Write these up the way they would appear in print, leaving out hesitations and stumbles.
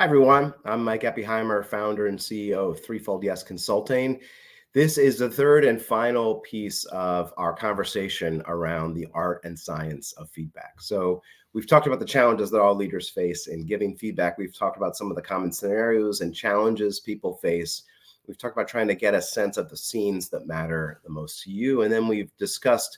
Hi, everyone. I'm Mike Eppiheimer, founder and CEO of Threefold Yes Consulting. This is the third and final piece of our conversation around the art and science of feedback. So we've talked about the challenges that all leaders face in giving feedback. We've talked about some of the common scenarios and challenges people face. We've talked about trying to get a sense of the scenes that matter the most to you. And then we've discussed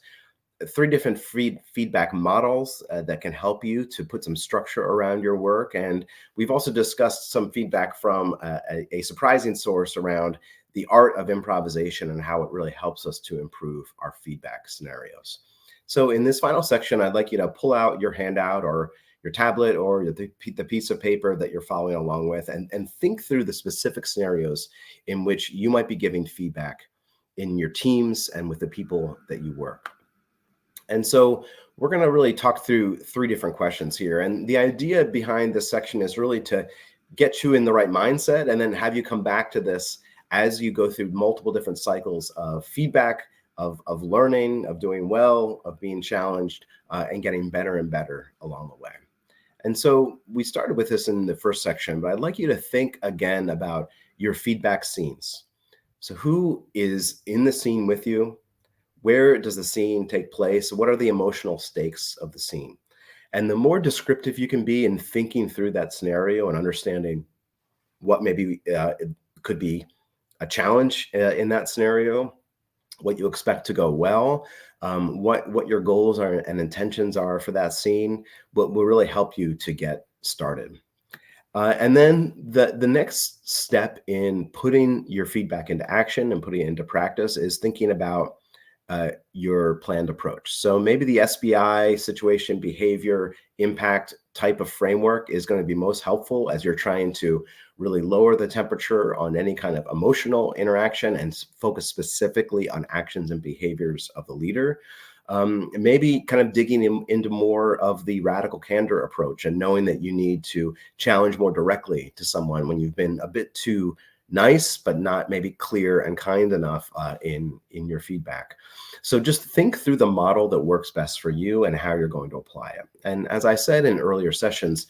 three different feedback models that can help you to put some structure around your work. And we've also discussed some feedback from a surprising source around the art of improvisation and how it really helps us to improve our feedback scenarios. So in this final section, I'd like you to pull out your handout or your tablet or the piece of paper that you're following along with and think through the specific scenarios in which you might be giving feedback in your teams and with the people that you work. And so we're going to really talk through three different questions here. And the idea behind this section is really to get you in the right mindset and then have you come back to this as you go through multiple different cycles of feedback, of learning, of doing well, of being challenged, and getting better and better along the way. And so we started with this in the first section, but I'd like you to think again about your feedback scenes. So who is in the scene with you? Where does the scene take place? What are the emotional stakes of the scene? And the more descriptive you can be in thinking through that scenario and understanding what maybe could be a challenge in that scenario, what you expect to go well, what your goals are and intentions are for that scene, what will really help you to get started. And then the next step in putting your feedback into action and putting it into practice is thinking about your planned approach. So maybe the SBI, situation, behavior, impact type of framework is going to be most helpful as you're trying to really lower the temperature on any kind of emotional interaction and focus specifically on actions and behaviors of the leader. Maybe kind of digging into more of the radical candor approach and knowing that you need to challenge more directly to someone when you've been a bit too nice, but not maybe clear and kind enough in your feedback. So just think through the model that works best for you and how you're going to apply it. And as I said in earlier sessions,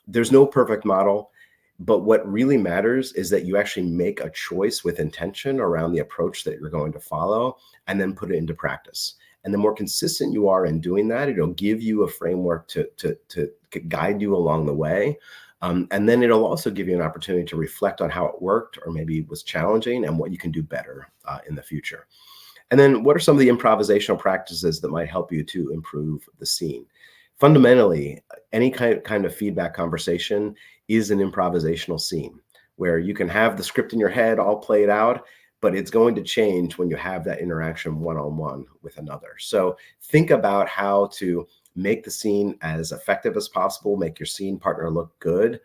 there's no perfect model, but what really matters is that you actually make a choice with intention around the approach that you're going to follow and then put it into practice. And the more consistent you are in doing that, it'll give you a framework to guide you along the way. And then it'll also give you an opportunity to reflect on how it worked or maybe was challenging and what you can do better in the future. And then what are some of the improvisational practices that might help you to improve the scene? Fundamentally, any kind of feedback conversation is an improvisational scene where you can have the script in your head all played out, but it's going to change when you have that interaction one-on-one with another. So think about how to make the scene as effective as possible, make your scene partner look good,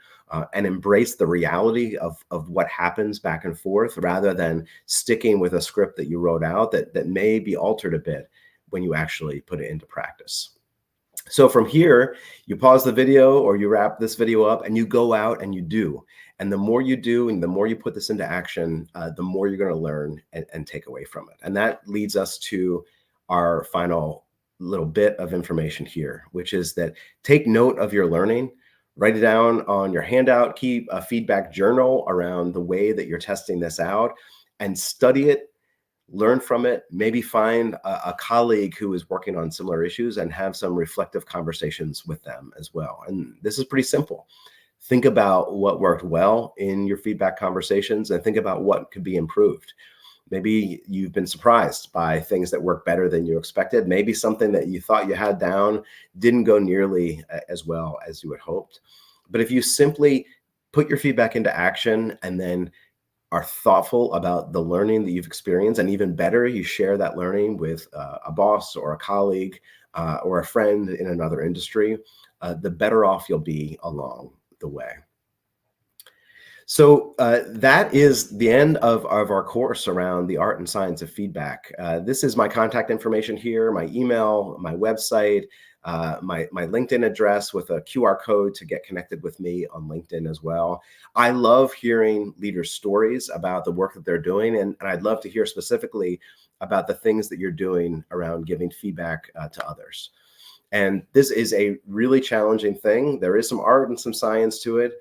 and embrace the reality of what happens back and forth rather than sticking with a script that you wrote out that may be altered a bit when you actually put it into practice. So from here, you pause the video or you wrap this video up and you go out and you do. And the more you do and the more you put this into action, the more you're going to learn and take away from it. And that leads us to our final little bit of information here, which is that take note of your learning, write it down on your handout, keep a feedback journal around the way that you're testing this out and study it, learn from it, maybe find a colleague who is working on similar issues and have some reflective conversations with them as well. And this is pretty simple. Think about what worked well in your feedback conversations and think about what could be improved. Maybe you've been surprised by things that work better than you expected. Maybe something that you thought you had down didn't go nearly as well as you had hoped. But if you simply put your feedback into action and then are thoughtful about the learning that you've experienced, and even better, you share that learning with a boss or a colleague or a friend in another industry, the better off you'll be along the way. So that is the end of our course around the art and science of feedback. This is my contact information here, my email, my website, my LinkedIn address with a QR code to get connected with me on LinkedIn as well. I love hearing leaders' stories about the work that they're doing, and I'd love to hear specifically about the things that you're doing around giving feedback to others. And this is a really challenging thing. There is some art and some science to it.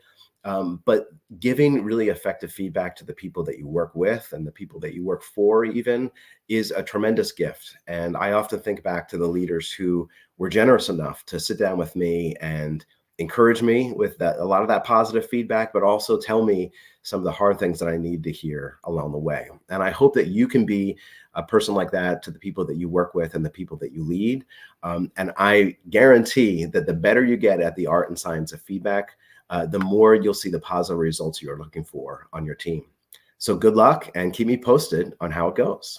But giving really effective feedback to the people that you work with and the people that you work for even is a tremendous gift. And I often think back to the leaders who were generous enough to sit down with me and encourage me with that, a lot of that positive feedback, but also tell me some of the hard things that I need to hear along the way. And I hope that you can be a person like that to the people that you work with and the people that you lead. And I guarantee that the better you get at the art and science of feedback, the more you'll see the positive results you're looking for on your team. So good luck and keep me posted on how it goes.